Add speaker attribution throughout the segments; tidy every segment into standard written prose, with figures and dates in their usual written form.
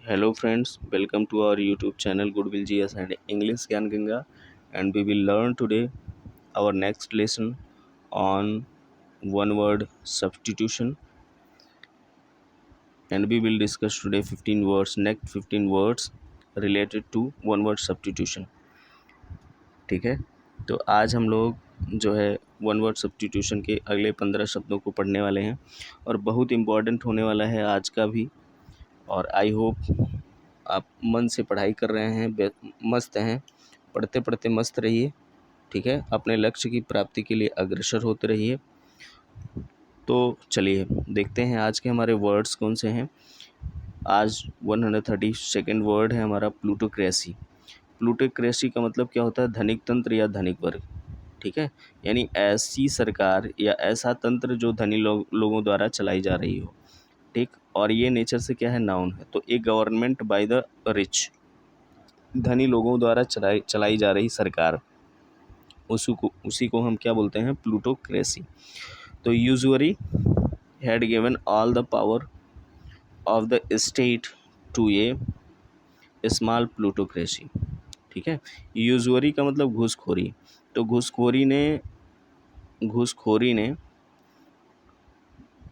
Speaker 1: Hello friends, welcome to our YouTube channel Goodwill GS and English Gyan Ganga, and we will learn today our next lesson on one word substitution, and we will discuss today 15 words, next 15 words related to one word substitution. ठीक है, तो आज हम लोग जो है one word substitution के अगले 15 शब्दों को पढ़ने वाले हैं और बहुत इम्पॉर्टेंट होने वाला है आज का भी। और आई होप आप मन से पढ़ाई कर रहे हैं, मस्त हैं, पढ़ते पढ़ते मस्त रहिए। ठीक है, अपने लक्ष्य की प्राप्ति के लिए अग्रसर होते रहिए। तो चलिए देखते हैं आज के हमारे वर्ड्स कौन से हैं। आज 132nd वर्ड है हमारा प्लूटोक्रेसी। प्लूटोक्रेसी का मतलब क्या होता है? धनिक तंत्र या धनिक वर्ग। ठीक है, यानी ऐसी सरकार या ऐसा तंत्र जो धनी लोगों द्वारा चलाई जा रही हो। ठीक, और ये नेचर से क्या है? नाउन है। तो ए गवर्नमेंट बाय द रिच, धनी लोगों द्वारा चलाई जा रही सरकार, उसी को हम क्या बोलते हैं? प्लूटोक्रेसी। तो usually had given all the power of the state to a small plutocracy. ठीक है, यूजुअली का मतलब घूसखोरी। तो घूसखोरी ने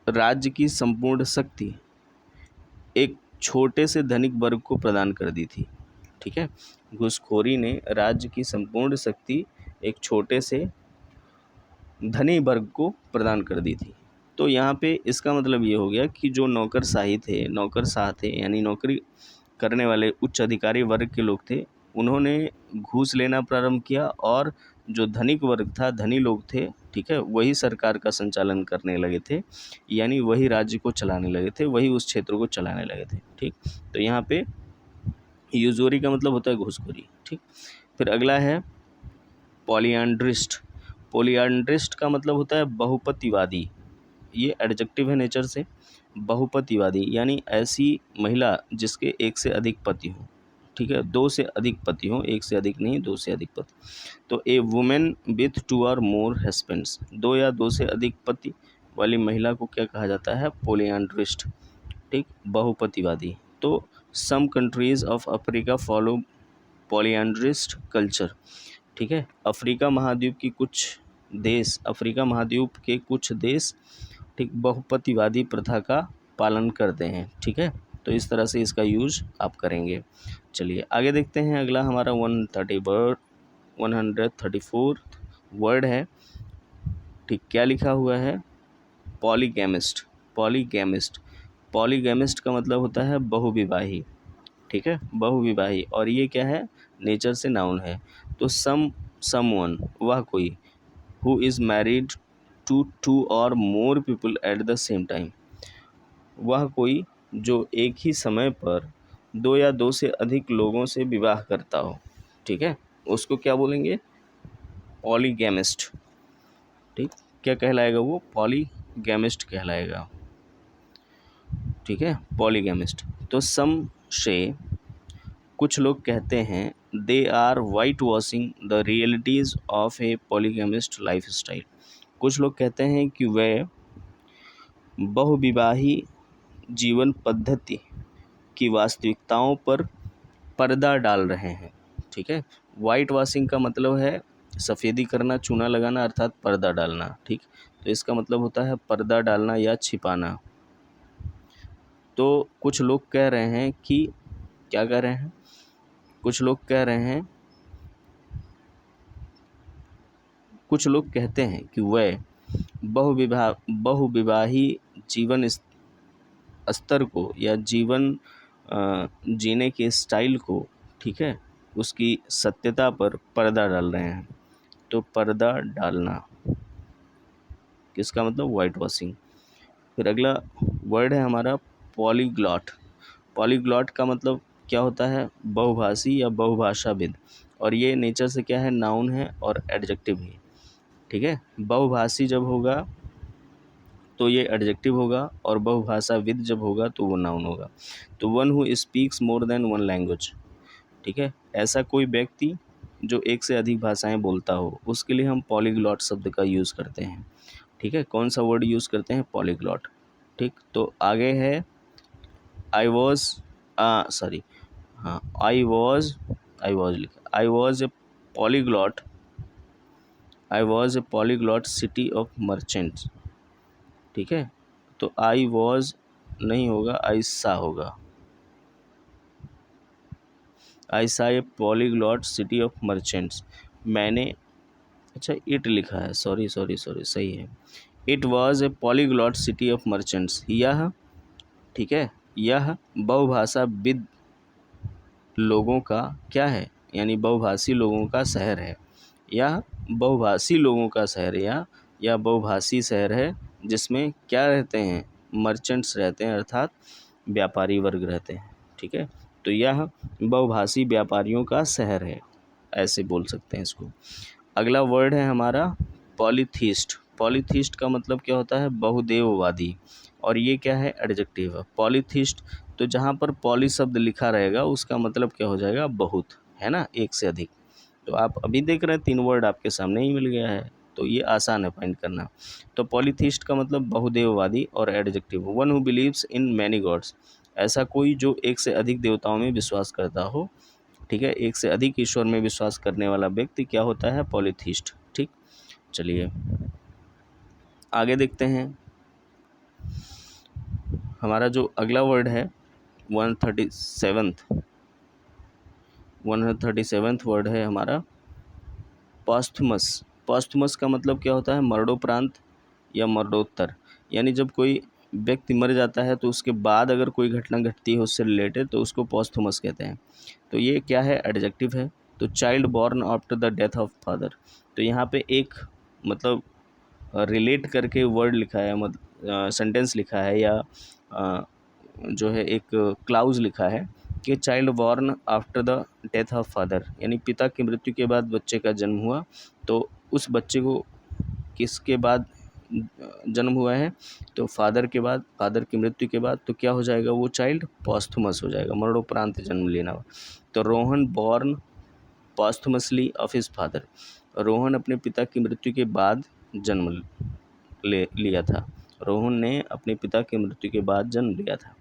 Speaker 1: राज्य की संपूर्ण शक्ति एक छोटे से धनिक वर्ग को प्रदान कर दी थी। ठीक है, घूसखोरी ने राज्य की संपूर्ण शक्ति एक छोटे से धनी वर्ग को प्रदान कर दी थी। तो यहाँ पे इसका मतलब ये हो गया कि जो नौकरशाह थे यानी नौकरी करने वाले उच्च अधिकारी वर्ग के लोग थे, उन्होंने घूस लेना प्रारंभ किया और जो धनिक वर्ग था, धनी लोग थे, ठीक है, वही सरकार का संचालन करने लगे थे, यानी वही राज्य को चलाने लगे थे, वही उस क्षेत्र को चलाने लगे थे। ठीक, तो यहाँ पे यूजुअली का मतलब होता है घूसखोरी। ठीक, फिर अगला है पॉलियांड्रिस्ट। पॉलियांड्रिस्ट का मतलब होता है बहुपतिवादी। ये एडजेक्टिव है नेचर से। बहुपतिवादी यानी ऐसी महिला जिसके एक से अधिक पति हो। ठीक है, दो से अधिक पति हो, एक से अधिक नहीं, दो से अधिक पति। तो ए वुमेन विथ 2 और मोर हस्बैंड्स, 2 या 2 से अधिक पति वाली महिला को क्या कहा जाता है? पॉलियांड्रिस्ट। ठीक, बहुपतिवादी। तो some countries of Africa follow polyandrist culture. ठीक है, अफ्रीका महाद्वीप के कुछ देश ठीक बहुपतिवादी प्रथा का पालन करते हैं। ठीक है, तो इस तरह से इसका यूज आप करेंगे। चलिए आगे देखते हैं। अगला हमारा 134 वर्ड है। ठीक, क्या लिखा हुआ है? पॉलीगैमिस्ट। पॉलीगैमिस्ट पॉलीगैमिस्ट का मतलब होता है बहुविवाही। ठीक है, बहुविवाही, और ये क्या है? नेचर से नाउन है। तो समवन वह कोई, हु इज़ मैरिड टू 2 और more people at the same time, वह कोई जो एक ही समय पर 2 या 2 से अधिक लोगों से विवाह करता हो। ठीक है, उसको क्या बोलेंगे? पॉलीगैमिस्ट। ठीक, क्या कहलाएगा वो? पॉलीगैमिस्ट कहलाएगा। ठीक है, पॉलीगैमिस्ट। तो सम से कुछ लोग कहते हैं they are white washing the realities of a polygamist lifestyle. कुछ लोग कहते हैं कि वे बहुविवाही जीवन पद्धति की वास्तविकताओं पर पर्दा डाल रहे हैं। ठीक है, वाइट वॉशिंग का मतलब है सफ़ेदी करना, चूना लगाना, अर्थात पर्दा डालना। ठीक, तो इसका मतलब होता है पर्दा डालना या छिपाना। तो कुछ लोग कह रहे हैं कि क्या कह रहे हैं? कुछ लोग कहते हैं कि वह बहुविवाही जीवन स्तर को या जीवन जीने के स्टाइल को, ठीक है, उसकी सत्यता पर पर्दा डाल रहे हैं। तो पर्दा डालना किसका मतलब? White washing. फिर अगला वर्ड है हमारा पॉलीग्लॉट। पॉलीग्लॉट का मतलब क्या होता है? बहुभाषी या बहुभाषाविद, और ये नेचर से क्या है? नाउन है और एडजेक्टिव है। ठीक है, बहुभाषी जब होगा तो ये एडजेक्टिव होगा, और बहुभाषाविद जब होगा तो वो नाउन होगा। तो one who speaks more than one language. ठीक है, ऐसा कोई व्यक्ति जो एक से अधिक भाषाएं बोलता हो, उसके लिए हम पॉलीग्लॉट शब्द का यूज़ करते हैं। ठीक है, कौन सा वर्ड यूज़ करते हैं? पॉलीग्लॉट। ठीक, तो आगे है आई वॉज सॉरी, हाँ, आई वॉज लिखा, I was a polyglot city of merchants, ठीक है। तो आई वॉज नहीं होगा, आइसा होगा, आइसा ए पॉलीग्लॉट सिटी ऑफ मर्चेंट्स। मैंने, अच्छा इट लिखा है, सॉरी सॉरी सॉरी, सही है, it was a polyglot city of merchants. यह, ठीक है, यह बहुभाषाविद लोगों का क्या है, यानी बहुभाषी लोगों का शहर है। यह बहुभाषी लोगों का शहर या बहुभाषी शहर है, जिसमें क्या रहते हैं, मर्चेंट्स रहते हैं, अर्थात व्यापारी वर्ग रहते हैं, ठीक है। तो यह बहुभाषी व्यापारियों का शहर है, ऐसे बोल सकते हैं इसको। अगला वर्ड है हमारा पॉलीथीस्ट। पॉलीथीस्ट का मतलब क्या होता है, बहुदेववादी, और ये क्या है, एडजेक्टिव है। पॉलीथीस्ट, तो जहाँ पर पॉली शब्द लिखा रहेगा उसका मतलब क्या हो जाएगा, बहुत, है ना, एक से अधिक। तो आप अभी देख रहे हैं 3 वर्ड आपके सामने ही मिल गया है, तो ये आसान है फाइंड करना। तो पॉलीथीस्ट का मतलब बहुदेववादी, और adjective one who believes in many gods, ऐसा कोई जो एक से अधिक देवताओं में विश्वास करता हो, ठीक है, एक से अधिक ईश्वर में विश्वास करने वाला व्यक्ति क्या होता है, पॉलीथीस्ट, ठीक। चलिए आगे देखते हैं, हमारा जो अगला वर्ड है 137th वर्ड है हमारा पॉस्थुमस। पॉस्थुमस का मतलब क्या होता है, मरणोपरांत या मरणोत्तर, यानी जब कोई व्यक्ति मर जाता है तो उसके बाद अगर कोई घटना घटती है उससे रिलेटेड, तो उसको पॉस्थुमस कहते हैं। तो ये क्या है, एडजेक्टिव है। तो child born after the death of father, तो यहाँ पे एक मतलब रिलेट करके वर्ड लिखा है, मतलब सेंटेंस लिखा है, या जो है एक क्लाउज लिखा है कि child born after the death of father, यानी पिता की मृत्यु के बाद बच्चे का जन्म हुआ, तो उस बच्चे को किसके बाद जन्म हुआ है, तो फादर के बाद, फादर की मृत्यु के बाद, तो क्या हो जाएगा, वो चाइल्ड पॉस्थुमस हो जाएगा, मरणोपरांत जन्म लेना हुआ। तो Rohan born पॉस्थुमसली of his father, Rohan अपने पिता की मृत्यु के बाद जन्म ले लिया था, रोहन ने अपने पिता की मृत्यु के बाद जन्म लिया था।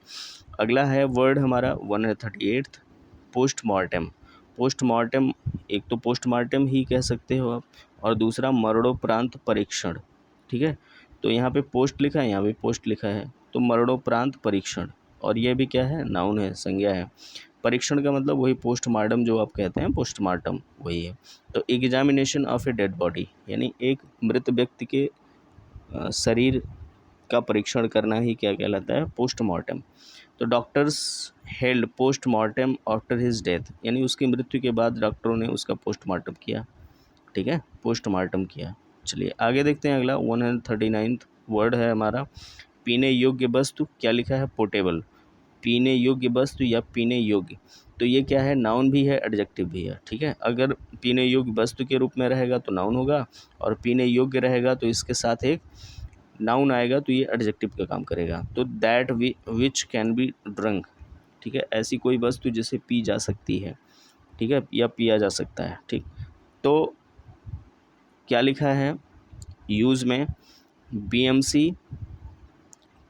Speaker 1: अगला है वर्ड हमारा 138th पोस्टमार्टम। पोस्टमार्टम, एक तो पोस्टमार्टम ही कह सकते हो आप, और दूसरा मरणोपरांत परीक्षण, ठीक है। तो यहाँ पे पोस्ट लिखा है, यहाँ पे पोस्ट लिखा है, तो मरणोपरांत परीक्षण, और ये भी क्या है, नाउन है, संज्ञा है। परीक्षण का मतलब वही पोस्टमार्टम जो आप कहते हैं, पोस्टमार्टम वही है। तो examination of a dead body, यानी एक मृत व्यक्ति के शरीर का परीक्षण करना ही क्या कहलाता है, पोस्टमार्टम। तो doctors held postmortem after his death, यानी उसकी मृत्यु के बाद डॉक्टरों ने उसका पोस्टमार्टम किया, ठीक है, पोस्टमार्टम किया। चलिए आगे देखते हैं, अगला 139th वर्ड है हमारा पीने योग्य वस्तु। क्या लिखा है, पोर्टेबल, पीने योग्य वस्तु या पीने योग्य, तो ये क्या है, नाउन भी है, एडजेक्टिव भी है, ठीक है। अगर पीने योग्य वस्तु के रूप में रहेगा तो नाउन होगा, और पीने योग्य रहेगा तो इसके साथ एक नाउन आएगा, तो ये एडजेक्टिव का काम करेगा। तो that which can be drunk, ठीक है, ऐसी कोई वस्तु जिसे पी जा सकती है, ठीक है, या पिया जा सकता है, ठीक। तो क्या लिखा है, यूज़ में BMC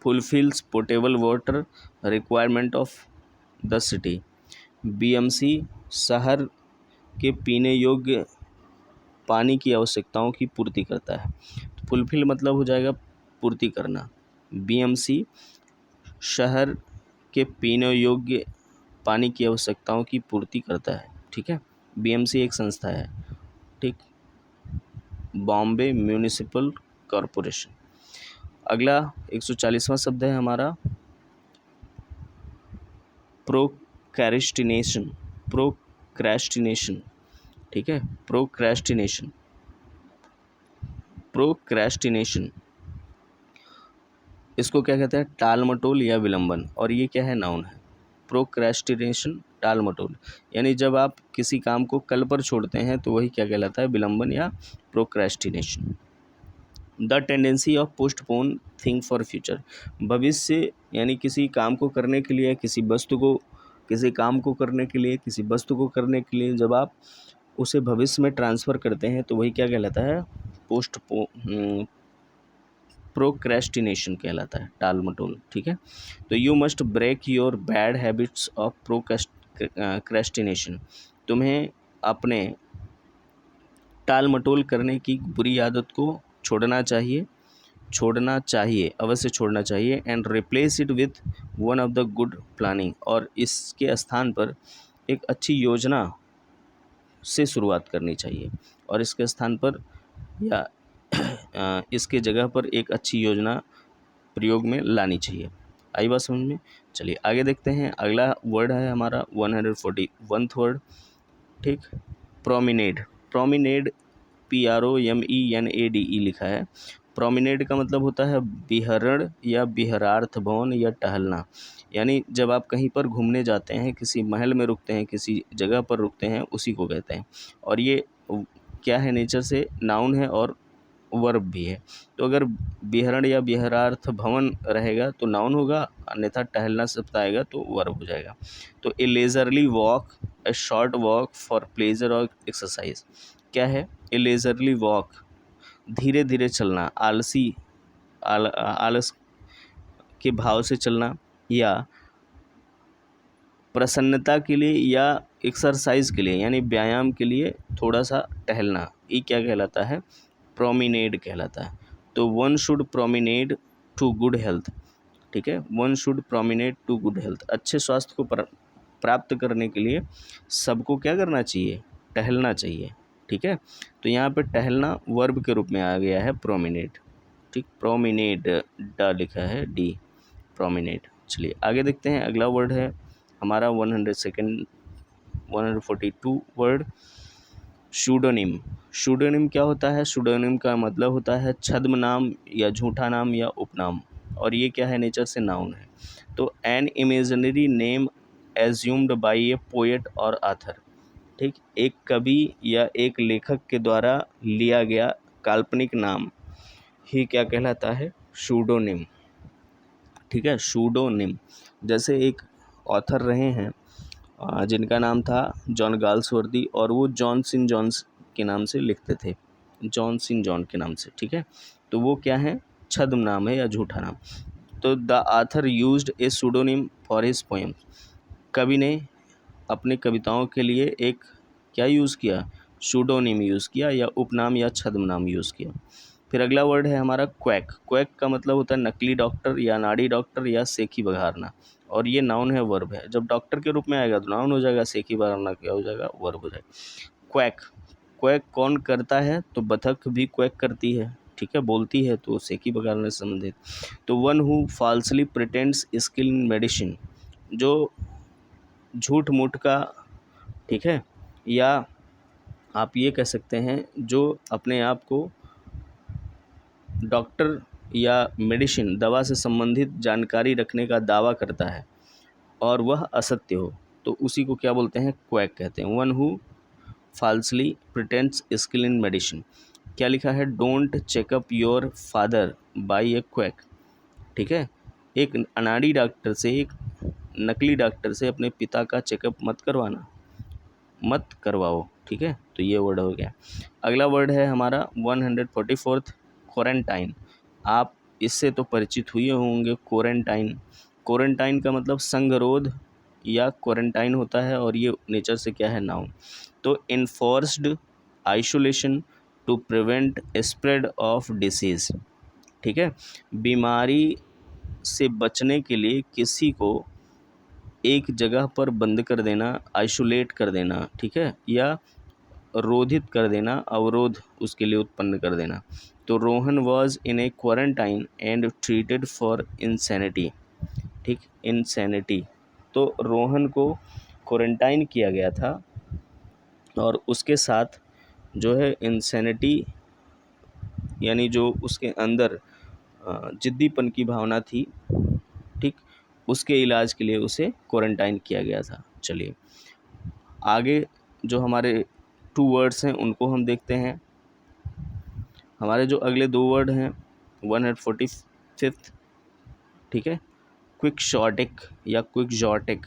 Speaker 1: fulfils portable water requirement of the city. BMC शहर के पीने योग्य पानी की आवश्यकताओं की पूर्ति करता है। तो फुलफिल मतलब हो जाएगा पूर्ति करना। बीएमसी शहर के पीने योग्य पानी की आवश्यकताओं की पूर्ति करता है, ठीक है। बीएमसी एक संस्था है, ठीक, बॉम्बे म्यूनिसिपल कॉरपोरेशन। अगला 140वां शब्द है हमारा प्रोक्रेस्टिनेशन। प्रोक्रेस्टिनेशन, ठीक है, प्रोक्रेस्टिनेशन। प्रोक्रेस्टिनेशन इसको क्या कहते हैं, टाल मटोल या विलंबन, और ये क्या है, नाउन है। प्रोक्रेस्टिनेशन, टाल मटोल, यानी जब आप किसी काम को कल पर छोड़ते हैं तो वही क्या कहलाता है, विलंबन या procrastination. The tendency of postpone thing for future, भविष्य, यानी किसी काम को करने के लिए, किसी काम को करने के लिए, किसी वस्तु को करने के लिए जब आप उसे भविष्य में ट्रांसफ़र करते हैं तो वही क्या कहलाता है, प्रोक्रेस्टिनेशन कहलाता है, टाल मटोल, ठीक है। तो you must break your bad habits of procrastination, तुम्हें अपने टाल मटोल करने की बुरी आदत को छोड़ना चाहिए, अवश्य छोड़ना चाहिए। And replace it with one of the good planning, और इसके स्थान पर एक अच्छी योजना से शुरुआत करनी चाहिए, और इसके स्थान पर या इसके जगह पर एक अच्छी योजना प्रयोग में लानी चाहिए। आई बात समझ में? चलिए आगे देखते हैं। अगला वर्ड है हमारा 141 वर्ड, ठीक, प्रोमिनेड। प्रोमिनेड PROMENADE लिखा है। प्रोमिनेड का मतलब होता है विहरण या विहरार्थ भवन या टहलना, यानी जब आप कहीं पर घूमने जाते हैं, किसी महल में रुकते हैं, किसी जगह पर रुकते हैं, उसी को कहते हैं। और ये क्या है, नेचर से नाउन है और वर्ब भी है। तो अगर विहरण या विहरार्थ भवन रहेगा तो नाउन होगा, अन्यथा टहलना शब्द आएगा तो वर्ब हो जाएगा। तो a leisurely walk, a short walk for pleasure और एक्सरसाइज, क्या है? ए लेजरली वॉक, धीरे धीरे चलना, आलस के भाव से चलना, या प्रसन्नता के लिए, या एक्सरसाइज के लिए यानी व्यायाम के लिए थोड़ा सा टहलना, ये क्या कहलाता है? प्रोमिनेड कहलाता है। तो one should promenade to good health, ठीक है, one should promenade to good health, अच्छे स्वास्थ्य को प्राप्त करने के लिए सबको क्या करना चाहिए? टहलना चाहिए, ठीक है। तो यहाँ पे टहलना वर्ब के रूप में आ गया है प्रोमिनेड, ठीक, प्रोमिनेड, ड लिखा है डी, प्रोमिनेड। चलिए आगे देखते हैं। अगला वर्ड है हमारा 142 वर्ड, शूडोनिम। शूडोनिम क्या होता है? शूडोनिम का मतलब होता है छद्म नाम या झूठा नाम या उपनाम, और ये क्या है? नेचर से नाउन है। तो an imaginary name assumed by a poet or author, ठीक, एक कवि या एक लेखक के द्वारा लिया गया काल्पनिक नाम ही क्या कहलाता है? शूडोनिम, ठीक है, शूडोनिम। जैसे एक ऑथर रहे हैं जिनका नाम था जॉन गाल्सवर्दी, और वो जॉन सिन जॉन्स के नाम से लिखते थे, जॉन सिन जॉन के नाम से, ठीक है। तो वो क्या है? छद्म नाम है या झूठा नाम। तो the author used a pseudonym for his poems, कवि ने अपनी कविताओं के लिए एक क्या यूज़ किया? सूडोनिम यूज़ किया, या उपनाम या छद्म नाम यूज़ किया। फिर अगला वर्ड है हमारा क्वैक। क्वैक का मतलब होता है नकली डॉक्टर या नाड़ी डॉक्टर या सेखी बघारना, और ये नाउन है, वर्ब है। जब डॉक्टर के रूप में आएगा तो नाउन हो जाएगा, सेखी बघारना क्या हो जाएगा? वर्ब हो जाएगा। क्वैक, क्वैक कौन करता है? तो बतख भी क्वैक करती है, ठीक है, बोलती है, तो सेखी बघारने से संबंधित। तो one who falsely pretends skill in medicine, जो झूठ मूठ का, ठीक है, या आप ये कह सकते हैं जो अपने आप को डॉक्टर या मेडिसिन, दवा से संबंधित जानकारी रखने का दावा करता है और वह असत्य हो, तो उसी को क्या बोलते हैं? क्वैक कहते हैं। One who falsely pretends skill in medicine. क्या लिखा है? Don't checkup your father bye A quack, ठीक है, एक अनाड़ी डॉक्टर से, एक नकली डॉक्टर से अपने पिता का चेकअप मत करवाओ, ठीक है। तो ये वर्ड हो गया। अगला वर्ड है हमारा 144 क्वारंटाइन। आप इससे तो परिचित हुए होंगे, क्वारंटाइन। क्वारंटाइन का मतलब संगरोध या क्वारंटाइन होता है, और ये नेचर से क्या है? नाउन। तो enforced isolation to prevent spread of disease, ठीक है, बीमारी से बचने के लिए किसी को एक जगह पर बंद कर देना, आइसोलेट कर देना, ठीक है, या रोधित कर देना, अवरोध उसके लिए उत्पन्न कर देना। तो Rohan was in A quarantine and treated for insanity, ठीक, इंसैनिटी। तो रोहन को क्वारंटाइन किया गया था और उसके साथ जो है इंसैनिटी, यानी जो उसके अंदर जिद्दीपन की भावना थी, ठीक, उसके इलाज के लिए उसे क्वारंटाइन किया गया था। चलिए आगे जो हमारे 2 वर्ड्स हैं उनको हम देखते हैं। हमारे जो अगले 2 वर्ड हैं 145, ठीक है, क्विक शॉर्टिक या क्विक जॉर्टिक।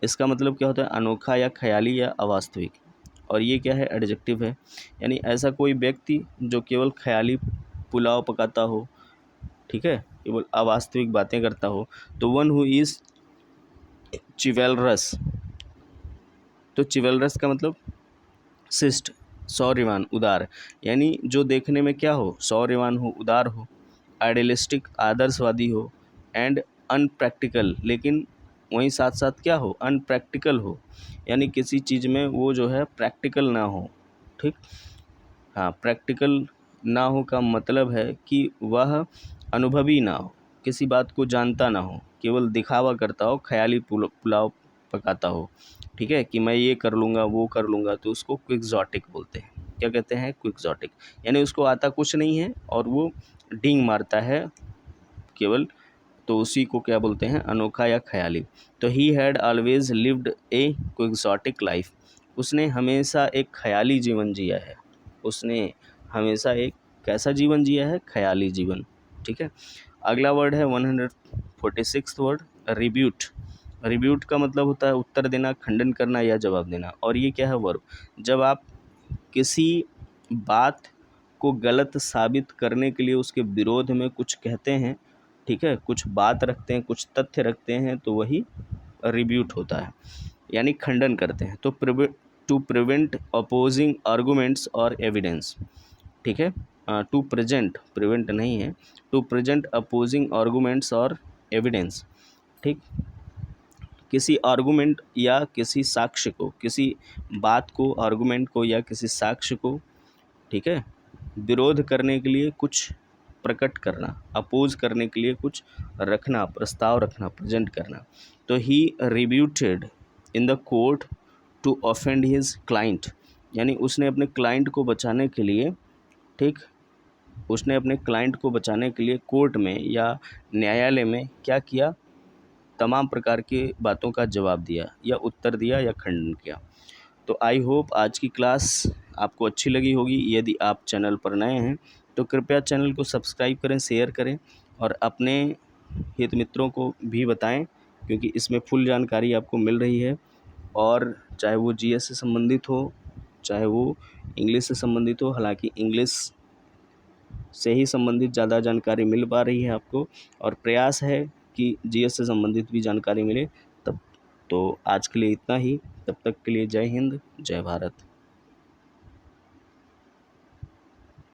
Speaker 1: इसका मतलब क्या होता है? अनोखा या ख्याली या अवास्तविक, और ये क्या है? एडजेक्टिव है, यानी ऐसा कोई व्यक्ति जो केवल ख्याली पुलाव पकाता हो, ठीक है, केवल अवास्तविक बातें करता हो। तो वन हु इज़ चिवेलरस, तो चिवेलरस का मतलब शिष्ट, शौर्यवान, उदार, यानी जो देखने में क्या हो, शौर्यवान हो, उदार हो, आइडियलिस्टिक, आदर्शवादी हो, एंड अनप्रैक्टिकल, लेकिन वहीं साथ साथ क्या हो, अनप्रैक्टिकल हो, यानी किसी चीज़ में वो जो है प्रैक्टिकल ना हो। ठीक, हाँ, प्रैक्टिकल ना हो का मतलब है कि वह अनुभवी ना हो, किसी बात को जानता ना हो, केवल दिखावा करता हो, ख्याली पुलाव पकाता हो। ठीक है, कि मैं ये कर लूँगा, वो कर लूँगा, तो उसको क्विक्सॉटिक बोलते हैं। क्या कहते हैं? क्विक्सॉटिक, यानी उसको आता कुछ नहीं है और वो डींग मारता है केवल, तो उसी को क्या बोलते हैं? अनोखा या ख्याली। तो he had always lived a quixotic life, उसने हमेशा एक ख्याली जीवन जिया है। उसने हमेशा एक कैसा जीवन जिया है? ख्याली जीवन। ठीक है, अगला वर्ड है 146 वर्ड, रिब्यूट। रिब्यूट का मतलब होता है उत्तर देना, खंडन करना या जवाब देना। और ये क्या है? वर्ब। जब आप किसी बात को गलत साबित करने के लिए उसके विरोध में कुछ कहते हैं, ठीक है, कुछ बात रखते हैं, कुछ तथ्य रखते हैं, तो वही रिब्यूट होता है, यानी खंडन करते हैं। तो टू प्रिवेंट अपोजिंग आर्गूमेंट्स और एविडेंस। ठीक है, टू प्रेजेंट, प्रिवेंट नहीं है, टू प्रेजेंट अपोजिंग आर्गूमेंट्स और एविडेंस। ठीक, किसी आर्गूमेंट या किसी साक्ष्य को, किसी बात को, आर्गूमेंट को या किसी साक्ष्य को, ठीक है, विरोध करने के लिए कुछ प्रकट करना, अपोज करने के लिए कुछ रखना, प्रस्ताव रखना, प्रेजेंट करना। तो he rebutted in the court to offend his client, यानी उसने अपने क्लाइंट को बचाने के लिए, ठीक, उसने अपने क्लाइंट को बचाने के लिए कोर्ट में या न्यायालय में क्या किया? तमाम प्रकार की बातों का जवाब दिया या उत्तर दिया या खंडन किया। तो आई होप आज की क्लास आपको अच्छी लगी होगी। यदि आप चैनल पर नए हैं तो कृपया चैनल को सब्सक्राइब करें, शेयर करें और अपने हित मित्रों को भी बताएं, क्योंकि इसमें फुल जानकारी आपको मिल रही है। और चाहे वो जीएस से संबंधित हो, चाहे वो इंग्लिश से संबंधित हो, हालांकि इंग्लिश से ही संबंधित ज़्यादा जानकारी मिल पा रही है आपको, और प्रयास है कि जीएस से संबंधित भी जानकारी मिले। तब तो आज के लिए इतना ही, तब तक के लिए जय हिंद, जय भारत।